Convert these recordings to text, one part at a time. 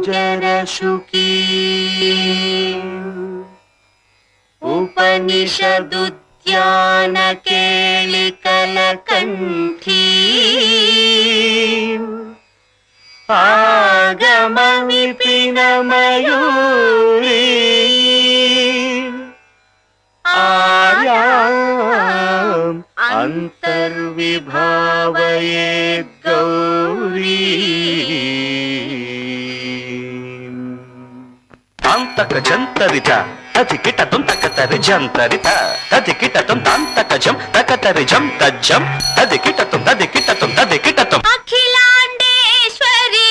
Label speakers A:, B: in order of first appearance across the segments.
A: कुजरशुकी उपनिषदुद्यानकेलिकलकण्ठी आगमविपिनमयूरी आर्याम् अन्तर्विभावयेद्गौरी
B: तान्तकजन्तरित तदिकिटतुं तकतरिजन्तरित तदिकिटतुं तान्तकजं तकतरिजं तज्जं तदिकिटतुं तदिकिटतुं तदिकिटतुं
C: अखिलाण्डेश्वरी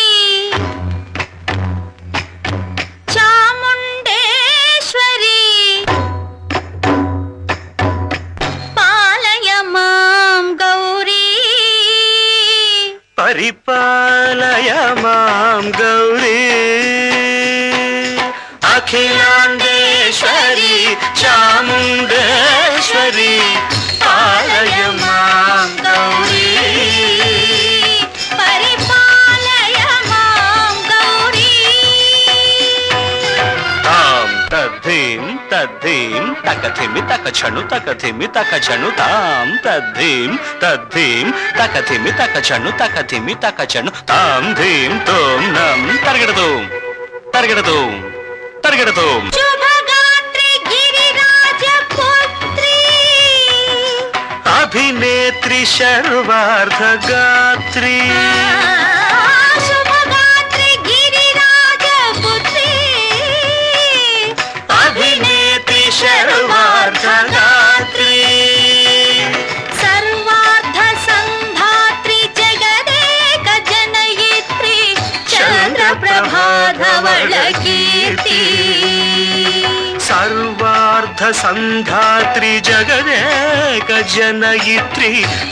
C: चामुण्डेश्वरी पालय मां गौरी
B: परिपालय मां गौरी अखिलाण्डेश्वरी चामुण्डेश्वरी पालय मां गौरी
C: परिपालय मां गौरी
B: तां तद्धीं तद्धीं तकथिमि तकछनु तकथिमि तकछनु तां तद्धीं तद्धीं तकथिमि तकछनु तकथिमि तकछनु तां धीं तों नं तर्गडतुं तर्गडतुं तर्गडतुं
C: शुभगात्री गिरिराजपुत्री
B: अभिनेत्री सर्वार्धगात्री
C: शुभगात्री गिरिराजपुत्री
B: अभिनेत्री सर्वार्धगात्री
C: सर्वार्ध संधात्री जगदेक जनयित्री चन्द्रप्रभाधवल कीर्ति
B: सर्वार्ध संधात्री जगदेक जनयित्री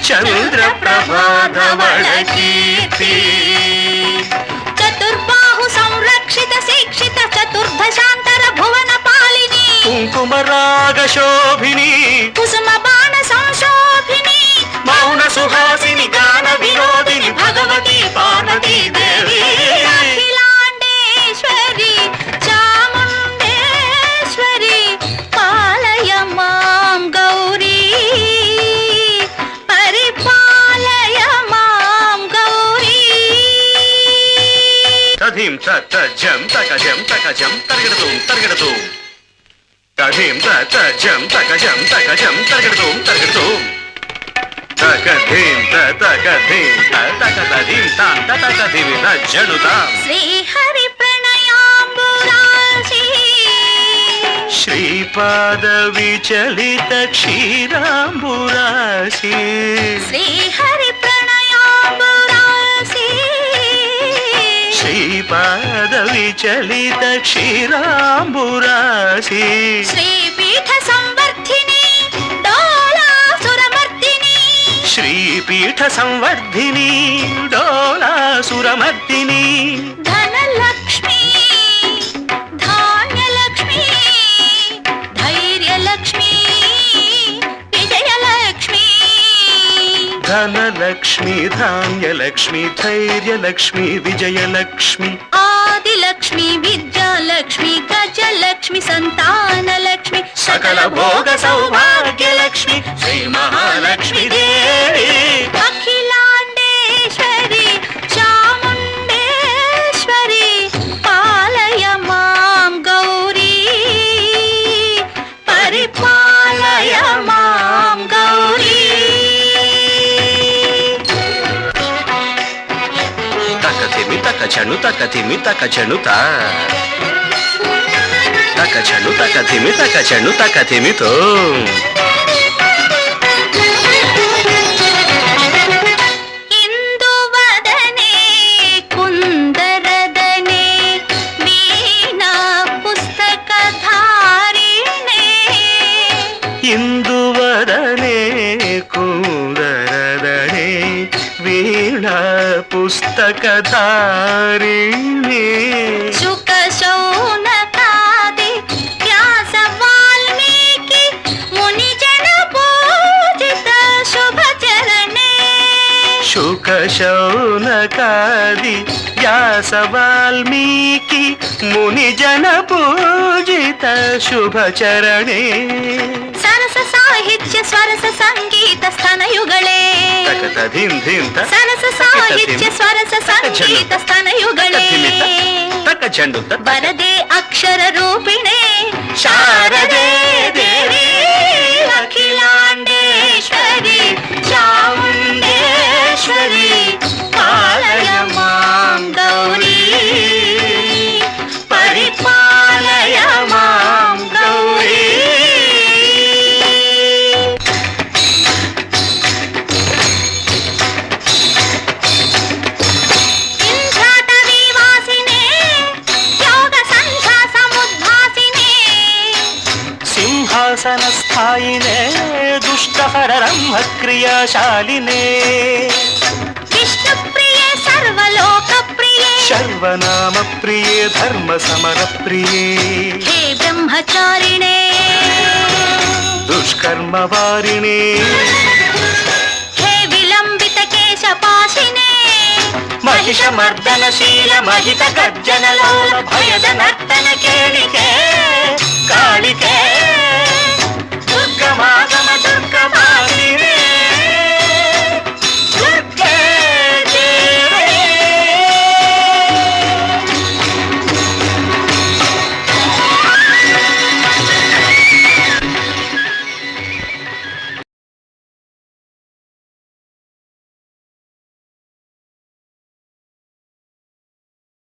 B: चन्द्रप्रभाधवल कीर्ति
C: चतुर्बाहु संरक्षित शिक्षित चतुर्दशान्तर भुवन पालिनी
B: कुङ्कुमराग शोभिनी
C: कुसुम बाण संशोभिनी
B: मौन सुहासिनी गान विनोदिनी भगवती पार्वती देवी
C: अखिलाण्डेश्वरी चामुण्डेश्वरी पालय मां गौरी परिपालय मां गौरी
B: तधीं तज्जं तकजं तकजं तर्गडतुं तर्गडतुं तधीं तज्जं तकजं तकजं तर्गडतुं तर्गडतुं तकधीं तकधीं तकधीं तां तकधीं तज्जनुतां
C: श्रीहरि प्रणयाम्बुराशि
B: श्रीपाद विचलित क्षीराम्बुराशि
C: श्रीहरि प्रणयाम्बुराशि
B: श्रीपाद विचलित क्षीराम्बुराशि
C: श्रीपीठ संवर्धिनी डोलासुरमर्दिनी
B: श्रीपीठ संवर्धिनी डोलासुरमर्दिनी
C: धनलक्ष्मी धान्यलक्ष्मी धैर्यलक्ष्मी विजयलक्ष्मी
B: धनलक्ष्मी धान्यलक्ष्मी धैर्यलक्ष्मी विजयलक्ष्मी
C: आदिलक्ष्मी विद्यालक्ष्मी गजलक्ष्मी संतानलक्ष्मी
B: सकल भोग सौभाग्यलक्ष्मी श्री महालक्ष्मी देवी
C: अखिलाण्डेश्वरी चामुण्डेश्वरी पालय मां गौरी परिपालय मां गौरी
B: तकथिमि तकछनु तकथिमि तकछनु ता तकछनु तकथिमि तकछनु तकथिमि तो
C: इंदुवदने कुंदरदने वीणा पुस्तकधारिणे
B: इंदुवदने कुंदरदने वीणा पुस्तकधारिणे
C: शुक शौनकादि व्यास वाल्मीकि मुनिजन पूजित शुभ चरणे
B: शुक शौनकादि व्यास वाल्मीकि
A: ಮುನಿಜನ ಪೂಜಿತ ಶುಭ ಚರಣೆ
C: ಸರಸ ಸಾಹಿತ್ಯ ಸ್ವರಸ ಸಂಗೀತ ಸ್ತನಯುಗಳೇ
A: ತಕತ ಧಿಂ ಧಿಂ ತ
C: ಸರಸ ಸಾಹಿತ್ಯ ಸ್ವರಸ ಸಂಗೀತ ಸ್ತನಯುಗಳೇ
A: ತಕ ಚೆಂಡು ತ
C: ಬರದೆ ಅಕ್ಷರ ರೂಪಿಣೆ
A: ಶಾರದೆ
C: ದೇವಿ ಅಖಿಲಾಂಡೇಶ್ವರಿ ಚಾಮುಂಡೇಶ್ವರಿ ಪಾಲಯ ಮಾಂ ಗೌರಿ ಪರಿಪಾಲಯ ಮಾಂ ಗೌರಿ ಇಂದ್ರಾಟವಿ ವಾಸಿನೇ ಯೋಗ ಸಂಧ್ಯಾ ಸಮುದ್ಭಾಸಿನೇ
A: ಸಿಂಹಾಸನ ಸ್ಥಾಯಿನೇ ದುಷ್ಟಹರ ರಂಭ ಕ್ರಿಯಾಶಾಲಿನೇ
C: ವಿಷ್ಣು ಪ್ರಿಯೆ ಸರ್ವಲೋಕ ಪ್ರಿಯೆ
A: ಸರ್ವನಾಮ ಪ್ರಿಯೇ ಧರ್ಮ ಸಮರ ಪ್ರಿಯೇ
C: ಹೇ ಬ್ರಹ್ಮಚಾರಿಣೇ
A: ದುಷ್ಕರ್ಮ ವಾರಿಣೇ
C: ಹೇ ವಿಲಂಬಿತ ಕೇಶಪಾಶಿನೇ
A: ಮಹಿಷ ಮರ್ದನಶೀಲ ಮಹಿತ ಗರ್ಜನ ಲೋಲ ಭಯದ ನರ್ತನ ಕೇಳಿಕೆ